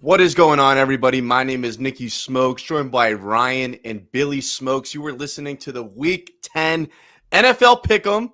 What is going on, everybody? My name is Nicky Smokes, joined by Ryan and Billy Smokes. You were listening to the Week 10 NFL Pick'em.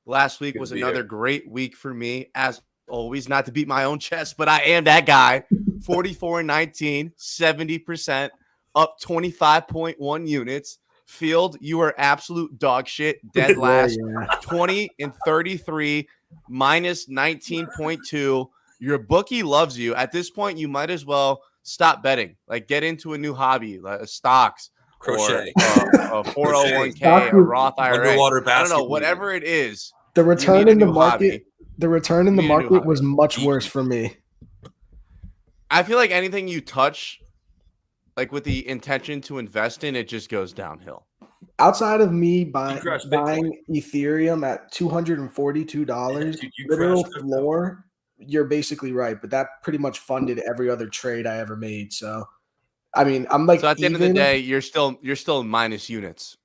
Last week was another great week for me, as always. Not to beat my own chest, but I am that guy. 44-19, 70%, up 25.1 units. Field, you are absolute dog shit, dead last. 20-33, minus 19.2. Your bookie loves you. At this point, you might as well stop betting. Like, get into a new hobby, like stocks, crochet, or a 401k, a Roth IRA. underwater I don't know, whatever it is. The return in the market, hobby. the return in the market was much worse for me. I feel like anything you touch, like with the intention to invest in, it just goes downhill. Outside of me buying Ethereum at $242, literal floor. You're basically right, but that pretty much funded every other trade I ever made. So, I mean, I'm like, so at the end of the day, you're still minus units.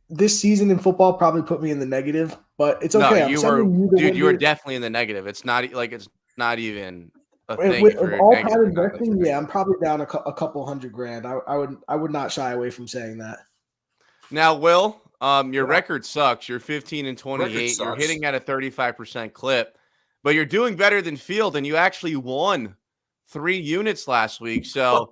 This season in football probably put me in the negative, but it's okay. No, you were definitely in the negative. It's not even a thing. With all kind of investing, yeah, I'm probably down a couple $100,000. I would not shy away from saying that. Now, Will, your record sucks. You're 15-28. You're hitting at a 35% clip. But you're doing better than Field, and you actually won 3 units last week. So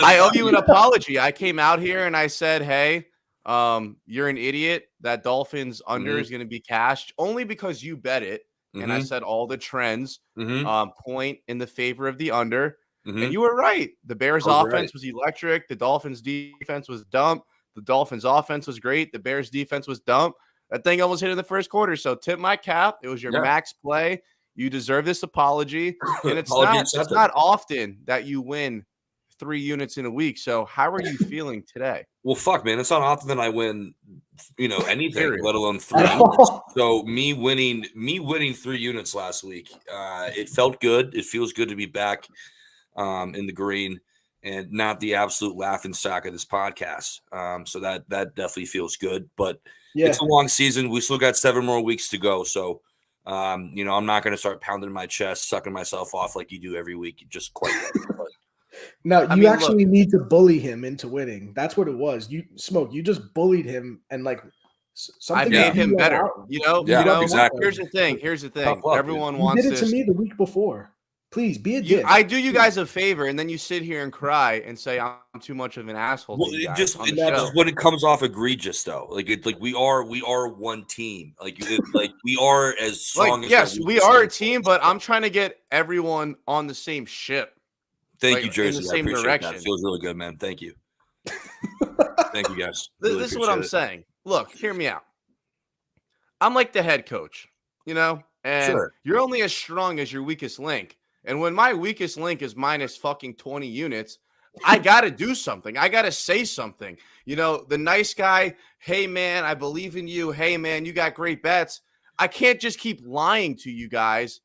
I owe you an apology. I came out here and I said, hey, you're an idiot. That Dolphins under is going to be cashed only because you bet it. And I said all the trends point in the favor of the under. And you were right. The Bears offense was electric. The Dolphins defense was dumb. The Dolphins offense was great. The Bears defense was dumb. That thing almost hit in the first quarter. So tip my cap. It was your max play. You deserve this apology. And it's not often that you win 3 units in a week. So how are you feeling today? Well, fuck, man. It's not often that I win, anything, let alone 3 units. So me winning 3 units last week, it felt good. It feels good to be back in the green and not the absolute laughing stock of this podcast. So that definitely feels good. But it's a long season. We still got 7 more weeks to go. So, I'm not going to start pounding my chest, sucking myself off like you do every week. Just quite right. No, you actually need to bully him into winning. That's what it was. You just bullied him and something. I made him better. Exactly. Here's the thing. Everyone wants this. You did it to me the week before. Please be a dick. I do you guys a favor, and then you sit here and cry and say I'm too much of an asshole. Well, that's when it comes off egregious, though. We are one team. We are as strong as. Yes, we are a team, but I'm trying to get everyone on the same ship. Thank you, Jersey. In the same direction. That. It feels really good, man. Thank you. Thank you, guys. This is what I'm saying. Look, hear me out. I'm like the head coach, and you're only as strong as your weakest link. And when my weakest link is minus fucking 20 units, I got to do something. I got to say something. The nice guy, hey, man, I believe in you. Hey, man, you got great bets. I can't just keep lying to you guys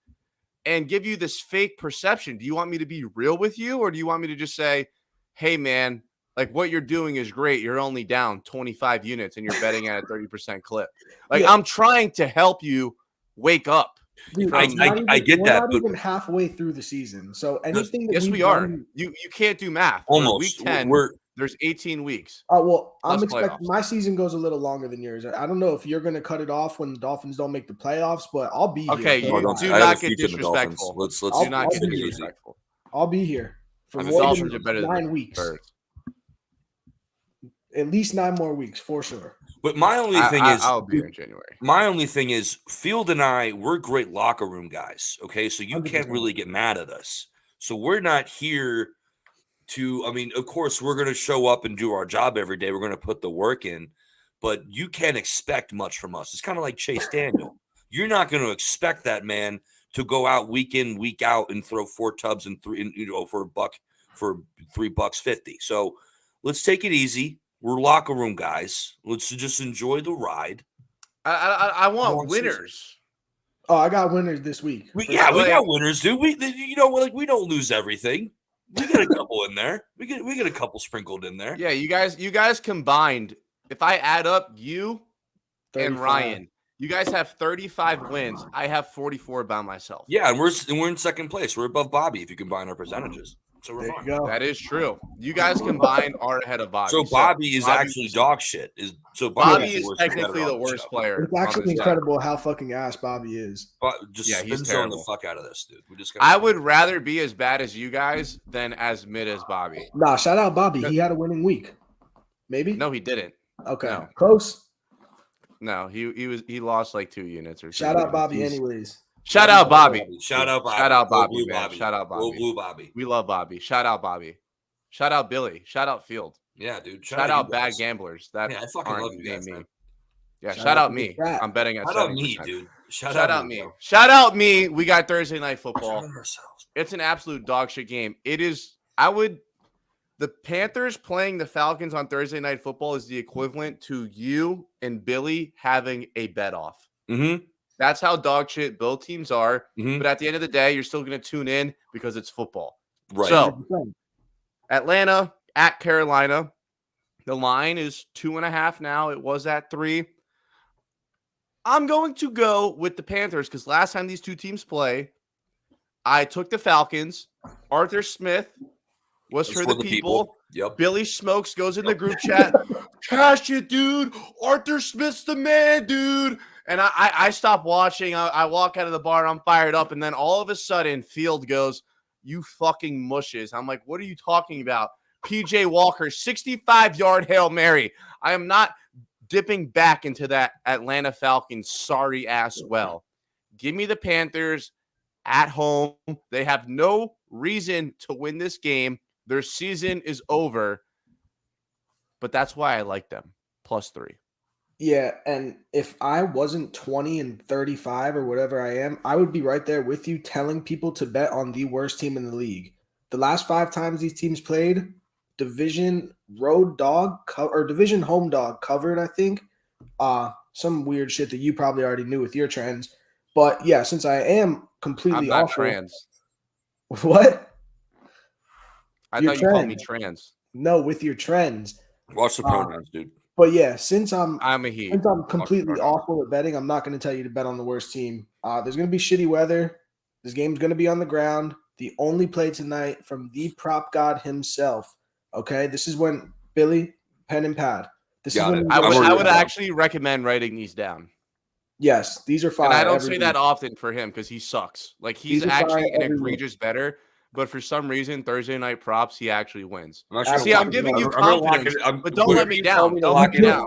and give you this fake perception. Do you want me to be real with you, or do you want me to just say, hey, man, what you're doing is great. You're only down 25 units and you're betting at a 30% clip. I'm trying to help you wake up. Dude, I get we're that. Not even halfway through the season, so anything. Yes, we are. You can't do math. Almost. Week 10. There's 18 weeks. I'm expecting my season goes a little longer than yours. I don't know if you're going to cut it off when the Dolphins don't make the playoffs, but I'll be here. Okay, do not get disrespectful. Let's do not get disrespectful. I'll be here for more than 9 weeks. At least 9 more weeks for sure. But my only thing is, I'll be here in January. My only thing is, Field and I, we're great locker room guys. Okay, so you 100%. Can't really get mad at us. So we're not here to. Of course, we're going to show up and do our job every day. We're going to put the work in, but you can't expect much from us. It's kind of like Chase Daniel. You're not going to expect that man to go out week in, week out, and throw 4 tubs and for $3.50. So let's take it easy. We're locker room guys. Let's just enjoy the ride. I want winners. Oh, I got winners this week. We got winners, dude. We don't lose everything. We get a couple in there. We get a couple sprinkled in there. Yeah, you guys combined. If I add up you 35. And Ryan, You guys have 35 wins. I have 44 by myself. Yeah, and we're in second place. We're above Bobby if you combine our percentages. So we're fine. That is true. You guys combined are ahead of Bobby. So Bobby is actually dog shit. Bobby is technically the worst player. It's actually incredible how fucking ass Bobby is. But he's terrible. The fuck out of this, dude. I would rather be as bad as you guys than as mid as Bobby. Nah, shout out Bobby. He had a winning week. Maybe? No, he didn't. Okay. No. Close. No, he lost like 2 units or shout out Bobby anyways. Shout out Bobby. Shout out Bobby. Shout out Bobby. Blue Bobby. Shout out Bobby. Blue Bobby. We love Bobby. Shout out Bobby. Shout out Billy. Shout out Field. Yeah, dude. Shout out bad gamblers. That I fucking love you guys, man. Yeah, shout out me. I'm betting at 70%. Shout out me, dude. Shout out me. Shout out me. We got Thursday Night Football. It's an absolute dog shit game. It is. The Panthers playing the Falcons on Thursday Night Football is the equivalent to you and Billy having a bet off. Mm-hmm. That's how dog shit both teams are. Mm-hmm. But at the end of the day, you're still going to tune in because it's football. Right. So, Atlanta at Carolina. The line is 2.5 now. It was at 3. I'm going to go with the Panthers because last time these two teams play, I took the Falcons. Arthur Smith was for the people. Yep. Billy Smokes goes in the group chat. Cash it, dude. Arthur Smith's the man, dude. And I stop watching. I walk out of the bar. I'm fired up. And then all of a sudden, Field goes, "You fucking mushes." I'm like, what are you talking about? PJ Walker, 65-yard Hail Mary. I am not dipping back into that Atlanta Falcons sorry ass well. Give me the Panthers at home. They have no reason to win this game. Their season is over. But that's why I like them. +3. Yeah, and if I wasn't 20 and 35 or whatever I am, I would be right there with you telling people to bet on the worst team in the league. The last 5 times these teams played, division road dog or division home dog covered, I think. Some weird shit that you probably already knew with your trends. But yeah, since I am completely I'm not off trans. What? I thought you called me trans. No, with your trends. Watch the pronouns, dude. But yeah, since I'm a he. Since I'm completely awful at betting, I'm not going to tell you to bet on the worst team. There's going to be shitty weather. This game's going to be on the ground. The only play tonight from the prop god himself. Okay, this is when Billy, pen and pad. This is when I would actually recommend writing these down. Yes, these are fine. And I don't say that often for him because he sucks. Like he's actually an egregious better. But for some reason, Thursday night props, he actually wins. I'm giving you confidence, but don't let me down. Don't let me down.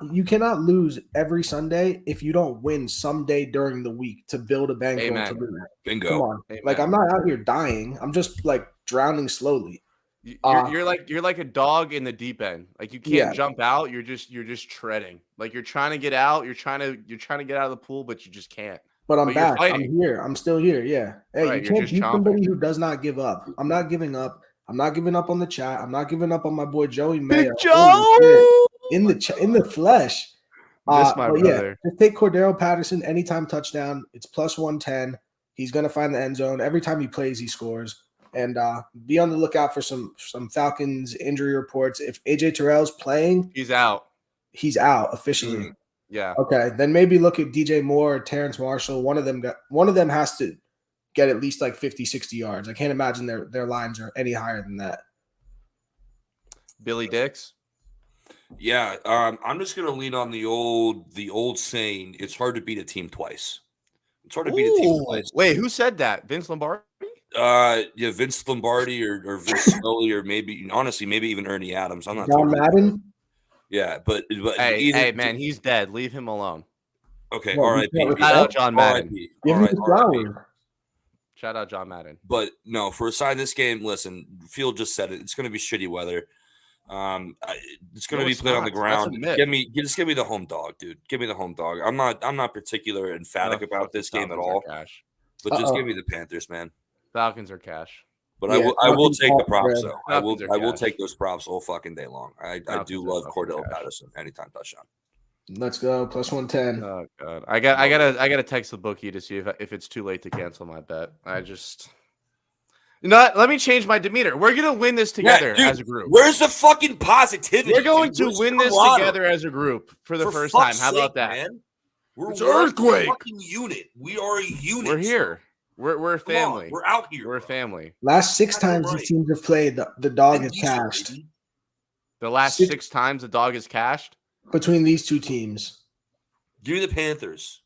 You cannot lose every Sunday if you don't win someday during the week to build a bankroll to lose. Bingo. Come on. Amen. Like I'm not out here dying. I'm just like drowning slowly. You're like a dog in the deep end. Like you can't jump out. You're just treading. Like you're trying to get out. You're trying to get out of the pool, but you just can't. But I'm back. I'm here. I'm still here. Yeah. Hey, right, you can't beat somebody who does not give up. I'm not giving up. I'm not giving up on the chat. I'm not giving up on my boy Joey Mayo. Big Joe! In the flesh. Miss my brother. Just take Cordero Patterson anytime touchdown. It's +110. He's gonna find the end zone. Every time he plays, he scores. And be on the lookout for some Falcons injury reports. If AJ Terrell's playing, he's out. He's out officially. Yeah. Okay. Then maybe look at DJ Moore or Terrence Marshall. One of them has to get at least like 50, 60 yards. I can't imagine their lines are any higher than that. Billy Dix. Yeah. I'm just gonna lean on the old saying. It's hard to beat a team twice. It's hard to beat a team twice. Wait, who said that? Vince Lombardi? Yeah, Vince Lombardi or Vince Scully or maybe even Ernie Adams. I'm not. John Madden. Yeah, but hey, man, he's dead. Leave him alone. Okay, all right. Shout out John Madden. Give him flowers. Shout out John Madden. But no, for a side of this game, listen, Field just said it. It's going to be shitty weather. It's going to be played on the ground. Give me the home dog, dude. Give me the home dog. I'm not particular emphatic about this game at all. But just give me the Panthers, man. Falcons are cash. But I will take the props though. I will take those props all fucking day long. I do love Cordell Patterson anytime touchdown. Let's go +110. Oh god, I gotta text the bookie to see if it's too late to cancel my bet. Let me change my demeanor. We're gonna win this together as a group. Where's the fucking positivity? We're going to win this together as a group for the first time. How about that? Man? It's an earthquake. Fucking unit. We are a unit. We're here. We're a family. We're out here. We're a family. Last 6 times these teams have played, the dog is cashed. The last 6 times the dog is cashed? Between these 2 teams. Give me the Panthers.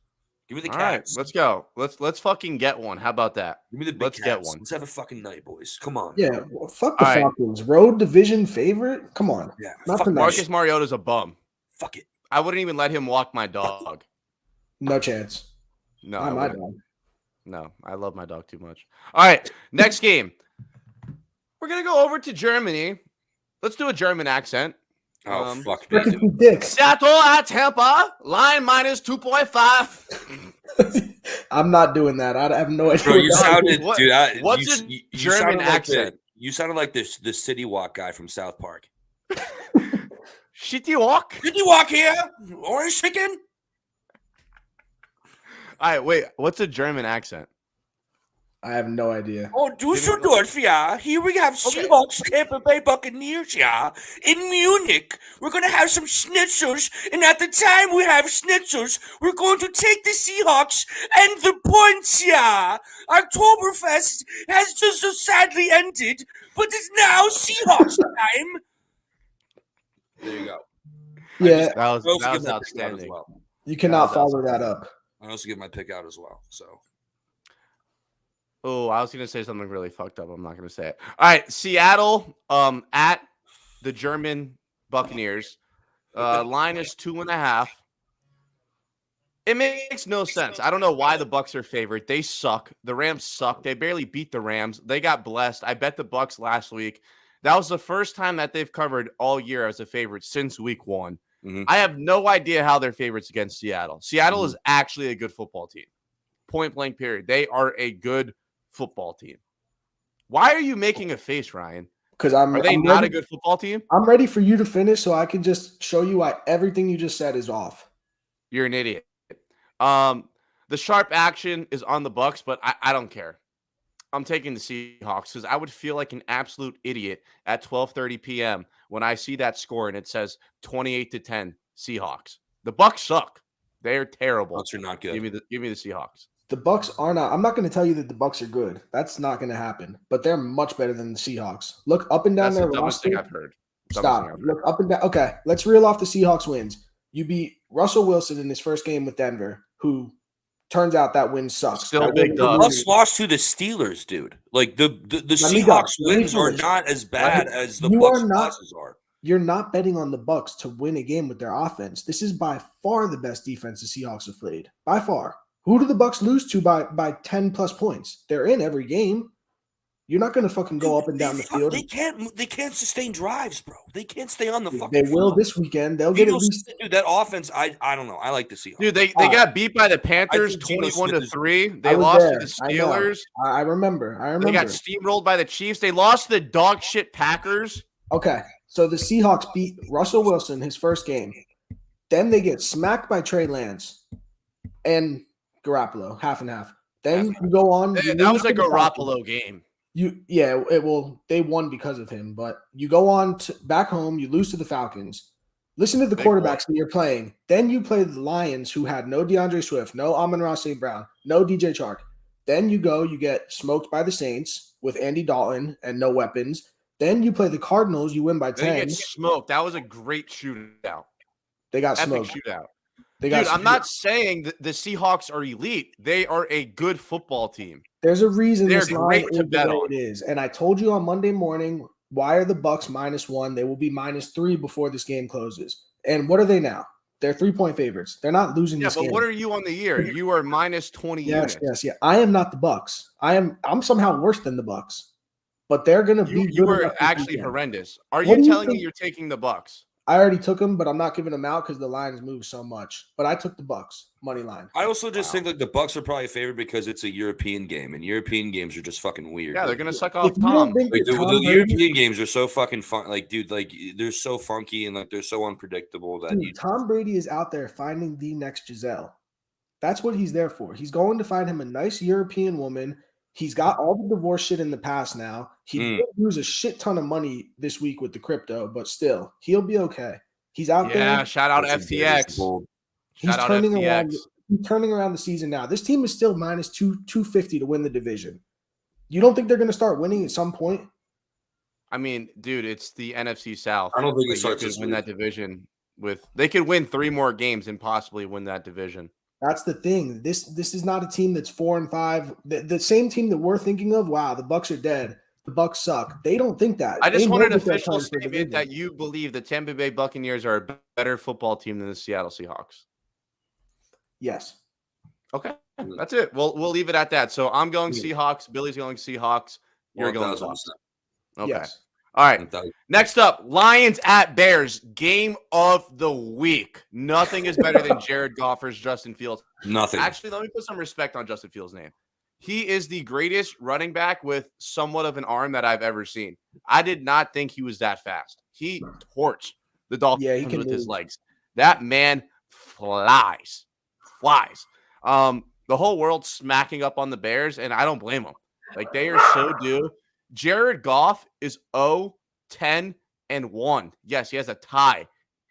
Give me the Cats. All right, let's go. Let's fucking get one. How about that? Give me the big Cats. Get one. Let's have a fucking night, boys. Come on. Yeah, well, fuck the Falcons. Road division favorite? Come on. Yeah. Marcus Mariota's a bum. Fuck it. I wouldn't even let him walk my dog. No chance. No, not my dog. No, I love my dog too much. All right, next game. We're going to go over to Germany. Let's do a German accent. Oh, fuck me. Seattle at Tampa, line minus 2.5. I'm not doing that. I have no idea. Bro, you sounded, dude. What's a German accent? You sounded like the City Walk guy from South Park. Shitty Walk? Shitty Walk here. Orange chicken. All right, wait. What's a German accent? I have no idea. Oh, Dusseldorf, yeah. Here we have Seahawks, Tampa Bay Buccaneers, yeah. In Munich, we're going to have some schnitzels, and at the time we have schnitzels, we're going to take the Seahawks and the points, yeah. Oktoberfest has just so sadly ended, but it's now Seahawks time. There you go. Yeah. That was outstanding. Well. You cannot follow that up. I also give my pick out as well, so. Oh, I was going to say something really fucked up. I'm not going to say it. All right, Seattle at the German Buccaneers. Line is 2.5. It makes no sense. I don't know why the Bucs are favored. They suck. The Rams suck. They barely beat the Rams. They got blessed. I bet the Bucs last week. That was the first time that they've covered all year as a favorite since week 1. Mm-hmm. I have no idea how they're favorites against Seattle. Seattle is actually a good football team. Point blank period. They are a good football team. Why are you making a face, Ryan? Because are they not a good football team? I'm ready for you to finish so I can just show you why everything you just said is off. You're an idiot. The sharp action is on the Bucs, but I don't care. I'm taking the Seahawks because I would feel like an absolute idiot at 12:30 p.m. when I see that score and it says 28-10 Seahawks. The Bucs suck. They are terrible. Bucs are not good. Give me the Seahawks. The Bucs are not. I'm not going to tell you that the Bucs are good. That's not going to happen. But they're much better than the Seahawks. Look up and down their roster. That's the dumbest thing I've heard. Stop. Look up and down. Okay, let's reel off the Seahawks wins. You beat Russell Wilson in his first game with Denver, who turns out that win sucks. Still big dog. Bucs lost to the Steelers, dude. Like the Seahawks wins are not as bad as the Bucs losses are. You're not betting on the Bucs to win a game with their offense. This is by far the best defense the Seahawks have played. By far. Who do the Bucs lose to by 10 plus points? They're in every game. You're not going to fucking go up and down the field. They can't sustain drives, bro. They can't stay on the fucking They will this weekend. They'll get at least. Dude, that offense, I don't know. I like the Seahawks. Dude, they got beat by the Panthers 21-3. They lost to the Steelers. I remember. They got steamrolled by the Chiefs. They lost to the dog shit Packers. Okay, so the Seahawks beat Russell Wilson his first game. Then they get smacked by Trey Lance and Garoppolo, half and half. Then you go on. That was a Garoppolo game. They won because of him, but you go on back home, you lose to the Falcons. Listen to the quarterbacks that you're playing. Then you play the Lions, who had no DeAndre Swift, no Amon-Ra St. Brown, no DJ Chark. Then you get smoked by the Saints with Andy Dalton and no weapons. Then you play the Cardinals, you win by 10. They get smoked. That was a great shootout. They got smoked. Epic shootout. Dude, I'm not saying that the Seahawks are elite. They are a good football team. There's a reason they're this line is the way it is. And I told you on Monday morning, why are the Bucs -1? They will be -3 before this game closes. And what are they now? They're 3-point favorites. They're not losing this game. Yeah, but what are you on the year? You are -20 units. Yes. I am not the Bucs. I'm somehow worse than the Bucs. But they're going to be good. You were actually horrendous. Are you telling me you're taking the Bucs? I already took them, but I'm not giving them out because the lines move so much. But I took the Bucs money line. I also just think like the Bucs are probably favored because it's a European game, and European games are just fucking weird. Yeah, they're gonna suck off Tom. Like, the European games are so fucking fun. Like, dude, like they're so funky and like they're so unpredictable that Tom Brady is out there finding the next Giselle. That's what he's there for. He's going to find him a nice European woman. He's got all the divorce shit in the past now. He did lose a shit ton of money this week with the crypto, but still, he'll be okay. He's out there. Yeah, shout out FTX. He's turning around. turning around the season now. This team is still minus 250 to win the division. You don't think they're going to start winning at some point? I mean, dude, it's the NFC South. I don't think like, it starts you this could win week. that division they could win 3 more games and possibly win that division. That's the thing. This is not a team that's 4-5. The same team that we're thinking of. Wow, the Bucs are dead. The Bucs suck. They don't think that. I just want an official statement that you believe the Tampa Bay Buccaneers are a better football team than the Seattle Seahawks. Yes. Okay, that's it. We'll leave it at that. So I'm going Seahawks. Billy's going Seahawks. You're going Bucs. Okay. Yes. All right. Next up, Lions at Bears. Game of the week. Nothing is better than Jared Goff versus Justin Fields. Nothing. Actually, let me put some respect on Justin Fields' name. He is the greatest running back with somewhat of an arm that I've ever seen. I did not think he was that fast. He torched the Dolphins with his legs. That man flies. The whole world smacking up on the Bears, and I don't blame them. Like, they are so due. Jared Goff is 0-10-1. Yes, he has a tie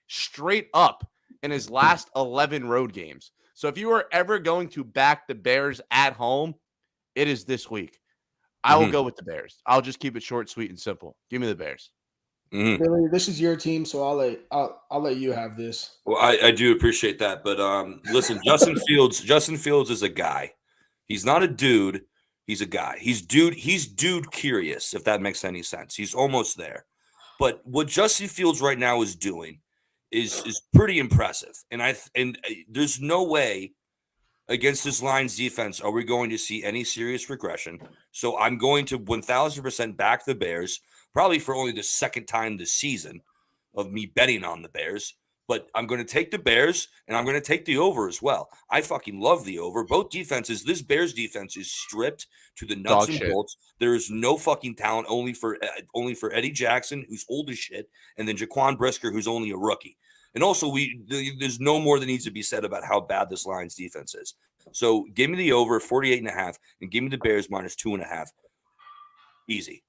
straight up in his last 11 road games. So if you are ever going to back the Bears at home, it is this week. I will go with the Bears. I'll just keep it short, sweet, and simple. Give me the Bears. Billy, this is your team, so I'll let you have this. Well, I do appreciate that, but listen, Justin Fields is a guy. He's not a dude. He's a guy. He's dude curious, if that makes any sense. He's almost there. But what Justin Fields right now is doing is pretty impressive. And there's no way against this Lions defense are we going to see any serious regression. So I'm going to 1,000% back the Bears, probably for only the second time this season of me betting on the Bears. But I'm going to take the Bears, and I'm going to take the over as well. I fucking love the over. Both defenses, this Bears defense is stripped to the nuts and bolts. There is no fucking talent, only for Eddie Jackson, who's old as shit, and then Jaquan Brisker, who's only a rookie. And also, there's no more that needs to be said about how bad this Lions defense is. So give me the over 48.5, and give me the Bears minus 2.5. Easy.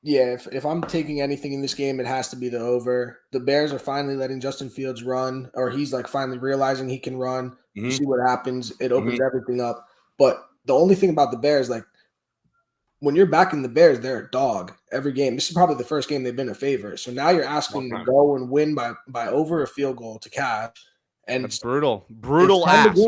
Yeah, if I'm taking anything in this game, it has to be the over. The Bears are finally letting Justin Fields run, or he's like finally realizing he can run. You see what happens. It opens everything up. But the only thing about the Bears, like when you're backing the Bears, they're a dog every game. This is probably the first game they've been a favorite. So now you're asking them to go and win by over a field goal to cash. And that's brutal. Brutal ass.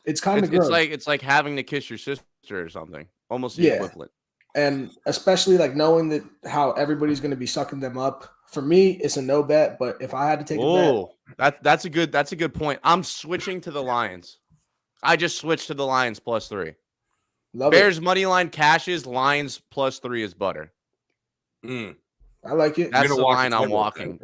It's kind of gross. It's like having to kiss your sister or something. Almost the equivalent. And especially like knowing that how everybody's going to be sucking them up. For me, it's a no bet. But if I had to take a bet, that's a good point. I'm switching to the Lions. I just switched to the Lions +3. Bears money line cashes. Lions +3 is butter. I like it. That's the line I'm walking.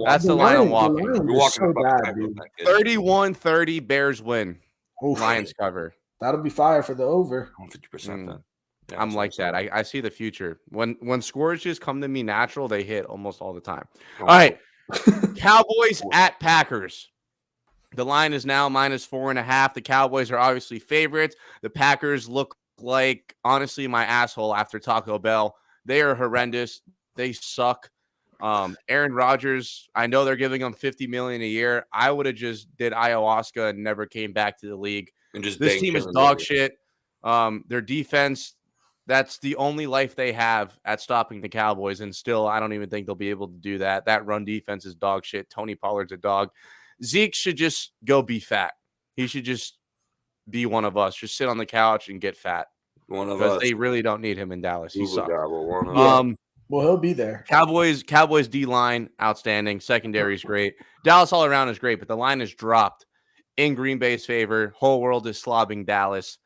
That's the line I'm walking. You're walking so bad, dude. 31-30 Bears win. Oof. Lions cover. That'll be fire for the over. 50% then. Yeah, I'm like that. I see the future. When scores just come to me natural, they hit almost all the time. All right. Cowboys at Packers. The line is now -4.5. The Cowboys are obviously favorites. The Packers look like, honestly, my asshole after Taco Bell. They are horrendous. They suck. Aaron Rodgers, I know they're giving him $50 million a year. I would have just did ayahuasca and never came back to the league. And just this team is dog shit. Their defense, that's the only life they have at stopping the Cowboys. And still, I don't even think they'll be able to do that. That run defense is dog shit. Tony Pollard's a dog. Zeke should just go be fat. He should just be one of us. Just sit on the couch and get fat. One of us. Because they really don't need him in Dallas. He sucks. Well, he'll be there. Cowboys D-line, outstanding. Secondary is great. Dallas all around is great, but the line is dropped in Green Bay's favor. Whole world is slobbing Dallas.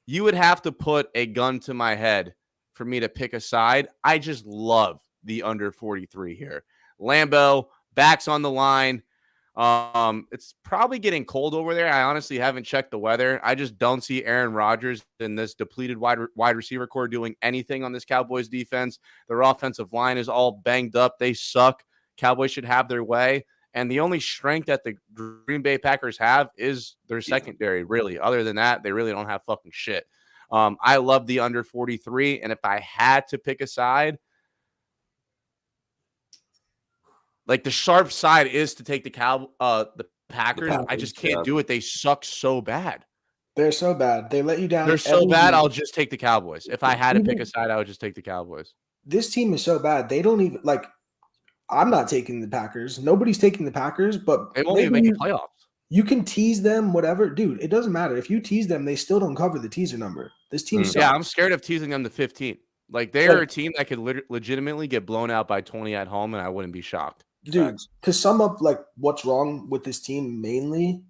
You would have to put a gun to my head for me to pick a side. I just love the under 43 here. Lambeau, backs on the line. It's probably getting cold over there. I honestly haven't checked the weather. I just don't see Aaron Rodgers and this depleted wide receiver core doing anything on this Cowboys defense. Their offensive line is all banged up. They suck. Cowboys should have their way. And the only strength that the Green Bay Packers have is their secondary, really. Other than that, they really don't have fucking shit. I love the under 43. And if I had to pick a side, like the sharp side is to take the Packers. I just can't do it. They suck so bad. They're so bad. They let you down. They're so bad. I'll just take the Cowboys. If I had to pick a side, I would just take the Cowboys. This team is so bad. They don't even like. I'm not taking the Packers. Nobody's taking the Packers, but they won't even make the playoffs. You can tease them, whatever, dude. It doesn't matter if you tease them; they still don't cover the teaser number. This team, yeah, I'm scared of teasing them to 15. Like they are a team that could legitimately get blown out by 20 at home, and I wouldn't be shocked. Dude, to sum up, like what's wrong with this team mainly,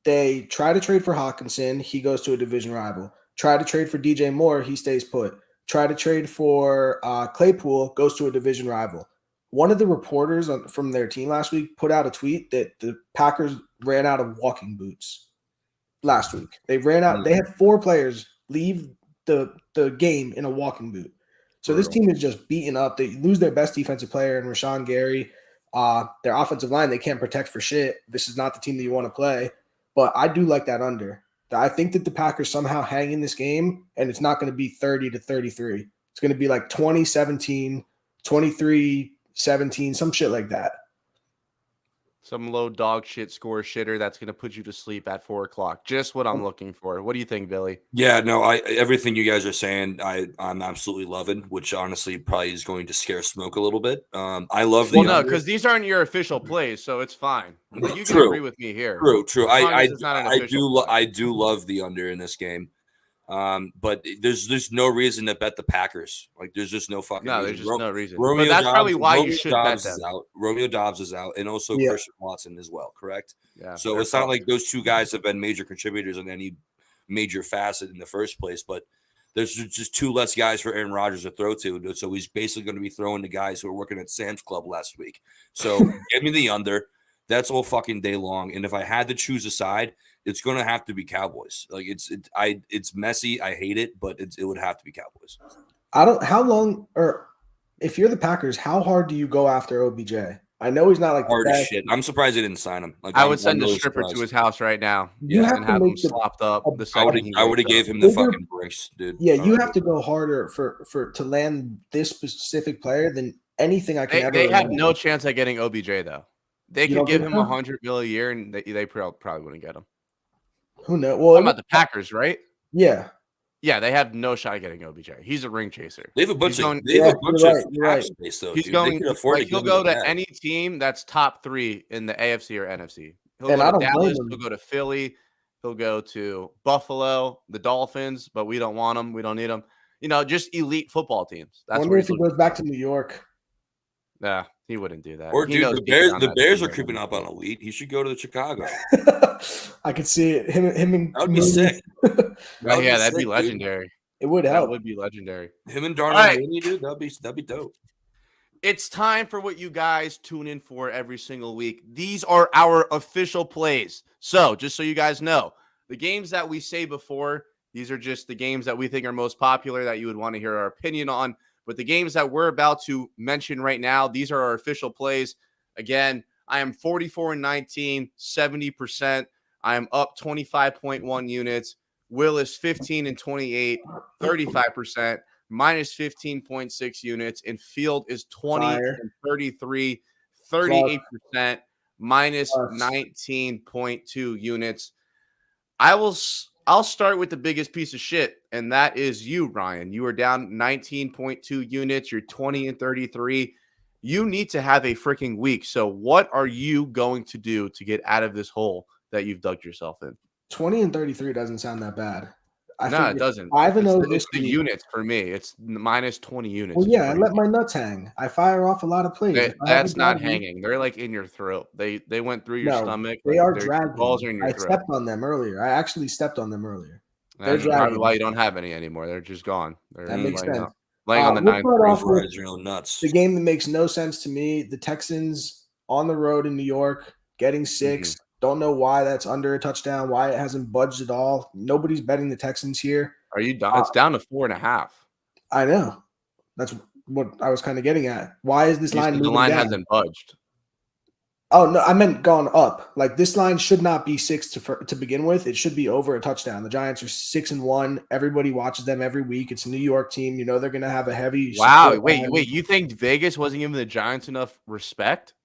they try to trade for Hawkinson, he goes to a division rival. Try to trade for DJ Moore, he stays put. Try to trade for Claypool, goes to a division rival. One of the reporters from their team last week put out a tweet that the Packers ran out of walking boots last week. They ran out. They had 4 players leave the game in a walking boot. So this team is just beaten up. They lose their best defensive player in Rashawn Gary. Their offensive line, they can't protect for shit. This is not the team that you want to play. But I do like that under. I think that the Packers somehow hang in this game, and it's not going to be 30-33. It's going to be like 20-17, 23-17, some shit like that. Some low dog shit score shitter that's going to put you to sleep at 4 o'clock. Just what I'm looking for. What do you think, Billy? Yeah, no, everything you guys are saying, I'm absolutely loving, which honestly probably is going to scare Smoke a little bit. I love the no, because these aren't your official plays, so it's fine. But you can agree with me here. True. I do love the under in this game. But there's no reason to bet the Packers. Like there's just no fucking reason. There's just no reason. But that's probably why you should bet them. Romeo Doubs is out, and also Christian Watson as well, correct? Yeah. So it's not like those 2 guys have been major contributors in any major facet in the first place, but there's just 2 less guys for Aaron Rodgers to throw to. So he's basically going to be throwing to guys who are working at Sam's Club last week. So give me the under. That's all fucking day long. And if I had to choose a side, it's going to have to be Cowboys. Like it's messy. I hate it, but it would have to be Cowboys. If you're the Packers, how hard do you go after OBJ? I know he's not like hard as shit. I'm surprised they didn't sign him. Like I would send a stripper to his house right now. And have him slopped up. I would have gave him the fucking bricks, dude. Yeah, you have to go harder to land this specific player than anything I can ever. They have no chance at getting OBJ though. They could give him $100 million a year, and they probably wouldn't get him. Who knows? Well, I'm about the Packers, right? Yeah. Yeah, they have no shot at getting OBJ. He's a ring chaser. They have a bunch of right. space, though. He's going. He'll go to any team that's top 3 in the AFC or NFC. He'll go to Dallas. He'll go to Philly. He'll go to Buffalo, the Dolphins, but we don't want him. We don't need him. Just elite football teams. I wonder if he goes back to New York. Yeah, he wouldn't do that. Or dude, the Bears are creeping up on elite. He should go to Chicago. I could see it. Him and that would be sick. That'd be legendary. It would help. That would be legendary. Him and Darnold, dude, that'd be dope. It's time for what you guys tune in for every single week. These are our official plays. So, just so you guys know, the games that we say before, these are just the games that we think are most popular that you would want to hear our opinion on. But the games that we're about to mention right now, these are our official plays. Again, I am 44-19, 70%. I am up 25.1 units. Will is 15-28, 35%, minus 15.6 units. And Field is 20-33, 38%, minus 19.2 units. I'll start with the biggest piece of shit, and that is you, Ryan. You are down 19.2 units. You're 20-33. You need to have a freaking week. So what are you going to do to get out of this hole that you've dug yourself in? 20-33 doesn't sound that bad. No, it doesn't. 5-0 it's the units for me. It's minus 20 units. Well, yeah, I let my nuts hang. I fire off a lot of plays. That's not hanging. They're like in your throat. They went through your stomach. They are dragging. Balls are in your throat. Stepped on them earlier. I actually stepped on them earlier. That's probably why you don't have any anymore. They're just gone. That makes sense. Laying on the ninth. Nuts. The game that makes no sense to me. The Texans on the road in New York, getting 6. Mm-hmm. Don't know why that's under a touchdown. Why it hasn't budged at all. Nobody's betting the Texans here. Are you down? It's down to 4.5. I know. That's what I was kind of getting at. Why is this line moving down? The line hasn't budged. Oh, no, I meant gone up. Like this line should not be 6 to begin with. It should be over a touchdown. The Giants are 6-1. Everybody watches them every week. It's a New York team. You know they're going to have a heavy. Wow. Wait. You think Vegas wasn't giving the Giants enough respect?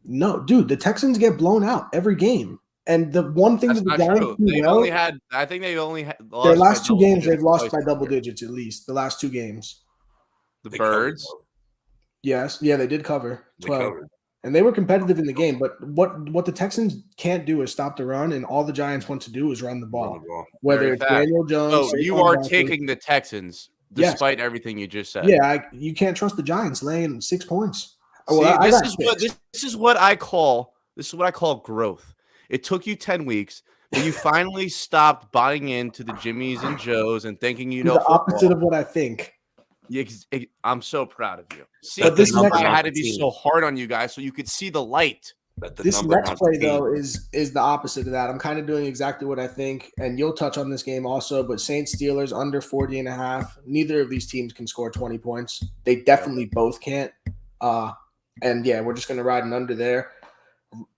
No, dude. The Texans get blown out every game. And the one thing That's that the not Giants true. do well, I think they only had their lost last by 2 games, digits they've lost twice by this double year. digits at least. The last 2 games. The They Birds. covered, Yes. Yeah, they did cover 12. covered. And they were competitive in the game. But what the Texans can't do is stop the run, and all the Giants want to do is run the ball. Whether Very it's fact. Daniel Jones. So you are taking the Texans despite everything you just said. Yeah, you can't trust the Giants laying 6 points. See, this is what I call growth. It took you 10 weeks, but you finally stopped buying into the Jimmies and Joes and thinking you know the football. opposite of what I think. I'm so proud of you. See, But this is why I had to be so hard on you guys so you could see the light. This next play, though, is the opposite of that. I'm kind of doing exactly what I think, and you'll touch on this game also, but Saints-Steelers under 40.5. Neither of these teams can score 20 points. They definitely both can't. And, yeah, we're just going to ride an under there.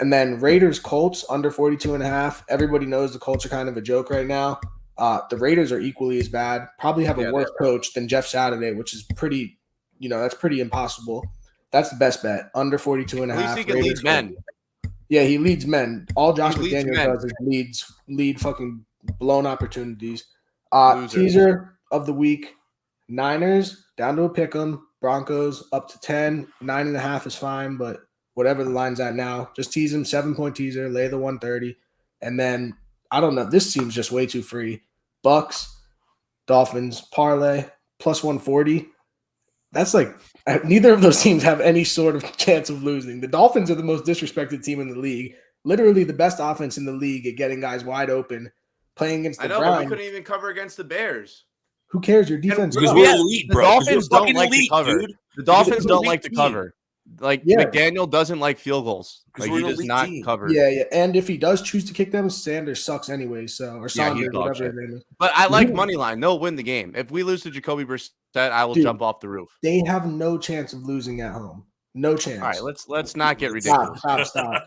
And then Raiders-Colts under 42.5. Everybody knows the Colts are kind of a joke right now. The Raiders are equally as bad. Probably have a worse coach than Jeff Saturday, which is pretty – that's pretty impossible. That's the best bet. Under 42.5. At least he can lead men. Yeah, he leads men. All Josh McDaniels does is lead fucking blown opportunities. Teaser of the week. Niners down to a pick 'em. Broncos up to 10. 9.5 is fine, but whatever the line's at now, just tease them. 7-point teaser. Lay the 130, and then I don't know. This seems just way too free. Bucks, Dolphins parlay plus 140. That's like neither of those teams have any sort of chance of losing. The Dolphins are the most disrespected team in the league. Literally the best offense in the league at getting guys wide open, playing against the Browns. But we couldn't even cover against the Bears. Who cares? Your defense. Because we're elite, bro. The Dolphins don't like to cover. Dude. The Dolphins don't like to cover. McDaniel doesn't like field goals. Like he does not cover. Yeah. And if he does choose to kick them, Sanders sucks anyway. Or Saunders, whatever his name is. But I like money line. They'll win the game. If we lose to Jacoby Brissett, I will jump off the roof. They have no chance of losing at home. No chance. All right, let's not get ridiculous. Stop.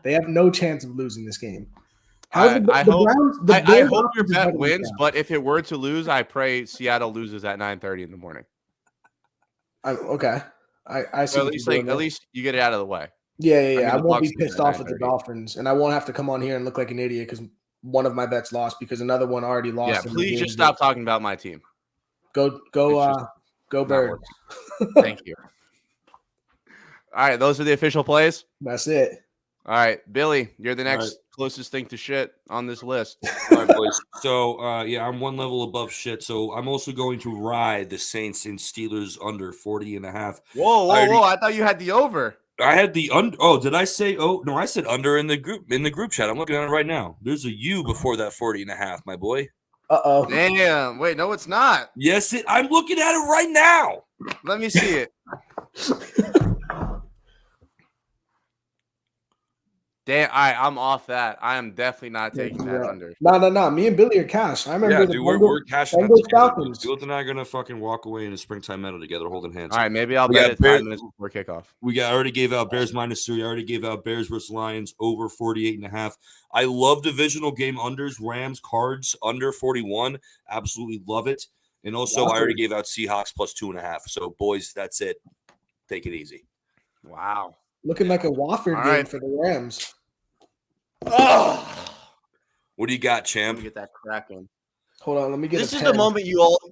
They have no chance of losing this game. I hope your bet wins, but if it were to lose, I pray Seattle loses at 9:30 in the morning. Okay. I see. So at least you get it out of the way. Yeah. I won't be pissed off at the Dolphins, and I won't have to come on here and look like an idiot because one of my bets lost because another one already lost. Yeah, please just stop talking about my team. Go Birds. Thank you. All right, those are the official plays. That's it. All right, Billy, you're the next closest thing to shit on this list. All right, boys. So, I'm one level above shit. So I'm also going to ride the Saints and Steelers under 40.5. Whoa! I thought you had the over. I had the under. Oh, did I say? Oh, no, I said under in the group chat. I'm looking at it right now. There's a U before that 40.5, my boy. Uh-oh. Damn. Wait, no, it's not. Yes, I'm looking at it right now. Let me see it. Damn, all right, I'm off that. I am definitely not taking that under. No. Me and Billy are cash. I remember we're cashing that. Falcons. Fields and I are gonna fucking walk away in a springtime medal together, holding hands. All right, maybe I'll bet it 5 minutes before kickoff. I already gave out Bears -3. I already gave out Bears versus Lions over 48.5. I love divisional game unders. Rams, Cards under 41. Absolutely love it. And also, I already gave out Seahawks plus 2.5. So, boys, that's it. Take it easy. Wow. Looking like a Wofford game for the Rams. Oh. What do you got, champ? Let me get that cracking. Hold on, let me get this is the moment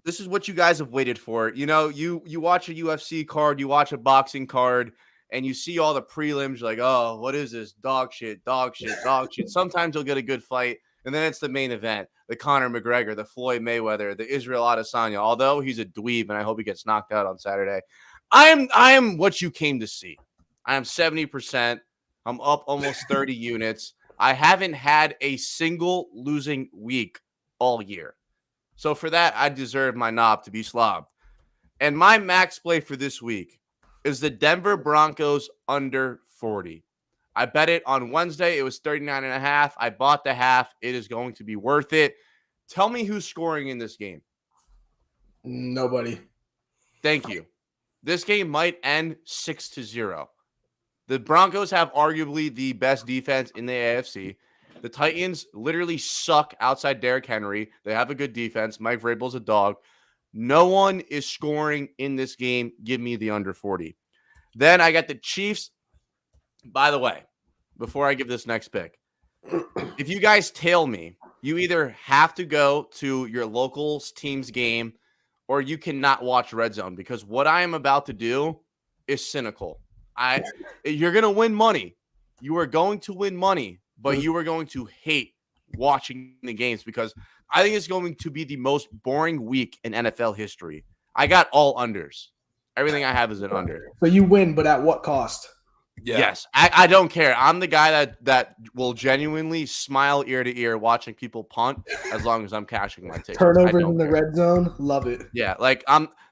this is what you guys have waited for. You know, you watch a UFC card, you watch a boxing card, and you see all the prelims, you're like, oh, what is this? Dog shit. Sometimes you'll get a good fight, and then it's the main event. The Conor McGregor, the Floyd Mayweather, the Israel Adesanya. Although he's a dweeb, and I hope he gets knocked out on Saturday. I am what you came to see. I am 70%. I'm up almost 30 units. I haven't had a single losing week all year. So for that, I deserve my knob to be slobbed. And my max play for this week is the Denver Broncos under 40. I bet it on Wednesday. It was 39.5. I bought the half. It is going to be worth it. Tell me who's scoring in this game. Nobody. Thank you. This game might end 6-0. The Broncos have arguably the best defense in the AFC. The Titans literally suck outside Derrick Henry. They have a good defense. Mike Vrabel's a dog. No one is scoring in this game. Give me the under 40. Then I got the Chiefs. By the way, before I give this next pick. If you guys tail me, you either have to go to your local team's game or you cannot watch Red Zone, because what I am about to do is cynical. You're going to win money. You are going to win money, but you are going to hate watching the games, because I think it's going to be the most boring week in NFL history. I got all unders. Everything I have is an under. So you win, but at what cost? Yeah. Yes, I don't care. I'm the guy that will genuinely smile ear to ear watching people punt as long as I'm cashing my tickets. Turnovers in the red zone, love it. Yeah, like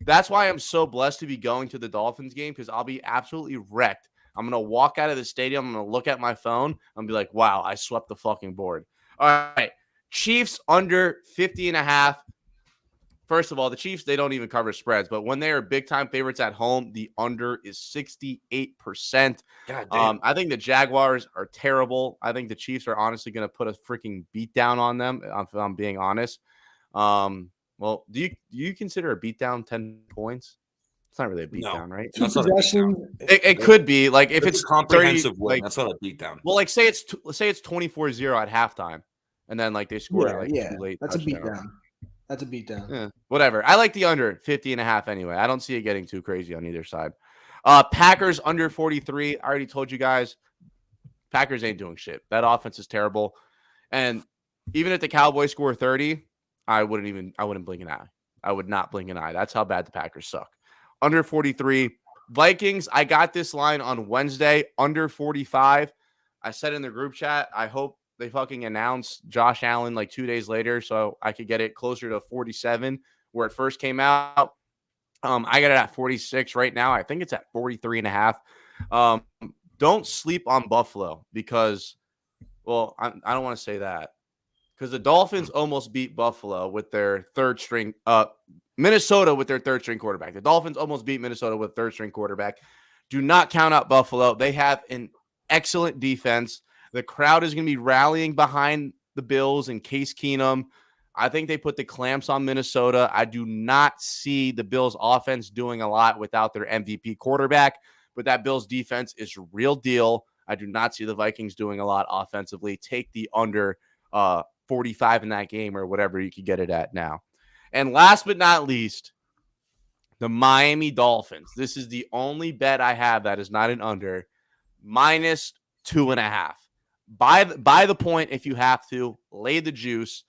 that's why I'm so blessed to be going to the Dolphins game, because I'll be absolutely wrecked. I'm gonna walk out of the stadium, I'm gonna look at my phone, and be like, wow, I swept the fucking board. All right, Chiefs under 50.5. First of all, the Chiefs, they don't even cover spreads, but when they are big-time favorites at home, the under is 68%. God damn. I think the Jaguars are terrible. I think the Chiefs are honestly going to put a freaking beat down on them, if I'm being honest. Well, do you consider a beat down 10 points? It's not really a beat down, right? It could be. Like, if it's a comprehensive 30, win, like, that's not a beat down. Well, like, say it's 24-0 at halftime, and then like they score too late. That's a beat down. That's a beatdown. Yeah, whatever. I like the under 50.5 anyway. I don't see it getting too crazy on either side. Packers under 43. I already told you guys, Packers ain't doing shit. That offense is terrible. And even if the Cowboys score 30, I wouldn't blink an eye. I would not blink an eye. That's how bad the Packers suck. Under 43. Vikings, I got this line on Wednesday, under 45. I said in the group chat, I hope they fucking announced Josh Allen like 2 days later so I could get it closer to 47 where it first came out. I got it at 46 right now. I think it's at 43.5. Don't sleep on Buffalo because, well, I don't want to say that, because the Dolphins almost beat Buffalo with their third string, Minnesota with their third string quarterback. The Dolphins almost beat Minnesota with third string quarterback. Do not count out Buffalo. They have an excellent defense. The crowd is going to be rallying behind the Bills and Case Keenum. I think they put the clamps on Minnesota. I do not see the Bills offense doing a lot without their MVP quarterback, but that Bills defense is real deal. I do not see the Vikings doing a lot offensively. Take the under 45 in that game or whatever you could get it at now. And last but not least, the Miami Dolphins. This is the only bet I have that is not an under. Minus 2.5. Buy the point if you have to. Lay the juice.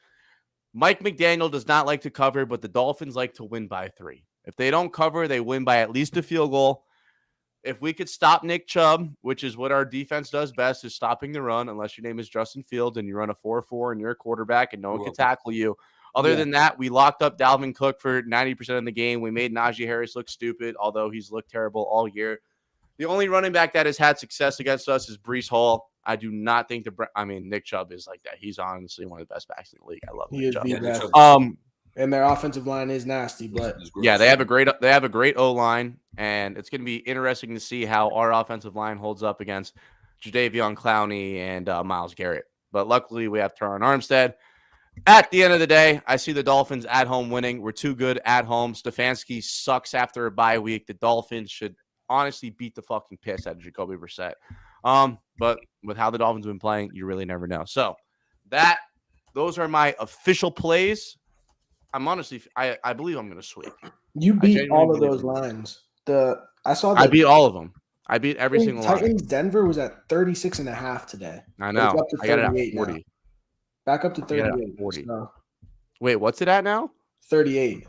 Mike McDaniel does not like to cover, but the Dolphins like to win by 3. If they don't cover, they win by at least a field goal. If we could stop Nick Chubb, which is what our defense does best, is stopping the run, unless your name is Justin Fields and you run a 4-4 and you're a quarterback and no one can tackle you. Other than that, we locked up Dalvin Cook for 90% of the game. We made Najee Harris look stupid, although he's looked terrible all year. The only running back that has had success against us is Breece Hall. I do not think Nick Chubb is like that. He's honestly one of the best backs in the league. I love Nick Chubb. And their offensive line is nasty, but yeah, they have a great O-line, and it's going to be interesting to see how our offensive line holds up against Jadeveon Clowney and Myles Garrett. But luckily, we have Terron Armstead. At the end of the day, I see the Dolphins at home winning. We're too good at home. Stefanski sucks after a bye week. The Dolphins should honestly beat the fucking piss out of Jacoby Brissett. But with how the Dolphins have been playing, you really never know. So those are my official plays. I'm honestly, I believe I'm going to sweep. You beat all of those lines. I beat all of them. I beat every single line. Titans Denver was at 36.5 today. I know. I got it at 40. Now. Back up to 38. 40. So. Wait, what's it at now? 38.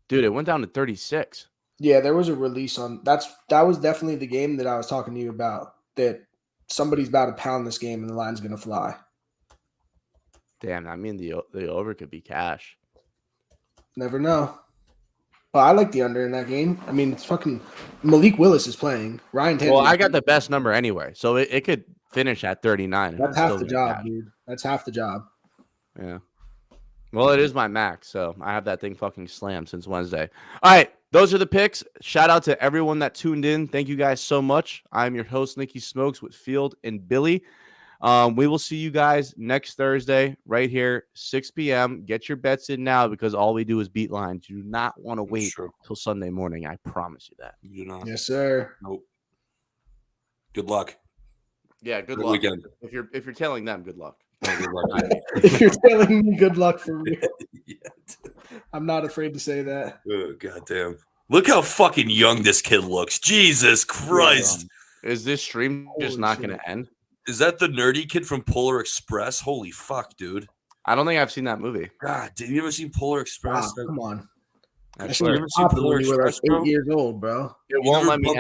Dude, it went down to 36. Yeah, there was a release on that was definitely the game that I was talking to you about, that somebody's about to pound this game and the line's going to fly. Damn, I mean the over could be cash. Never know. But I like the under in that game. I mean, it's fucking Malik Willis is playing. Ryan Tannehill. Well, I got the best number anyway, so it could finish at 39. That's half the job, dude. That's half the job. Yeah. Well, it is my max, so I have that thing fucking slammed since Wednesday. All right, those are the picks. Shout out to everyone that tuned in. Thank you guys so much. I'm your host, Nicky Smokes, with Field and Billy. We will see you guys next Thursday right here, 6 p.m. Get your bets in now because all we do is beat lines. You do not want to wait till Sunday morning. I promise you that. You do not. Yes, sir. Nope. Good luck. Yeah, good luck. Weekend. If you're telling them, good luck. Good luck. If you're telling me good luck for real, I'm not afraid to say that. Oh, goddamn. Look how fucking young this kid looks. Jesus Christ. Is this stream just not going to end? Is that the nerdy kid from Polar Express? Holy fuck, dude. I don't think I've seen that movie. God, did you ever seen Polar Express? Wow, come on. I swear. You were like 8 years old, bro. It won't let me end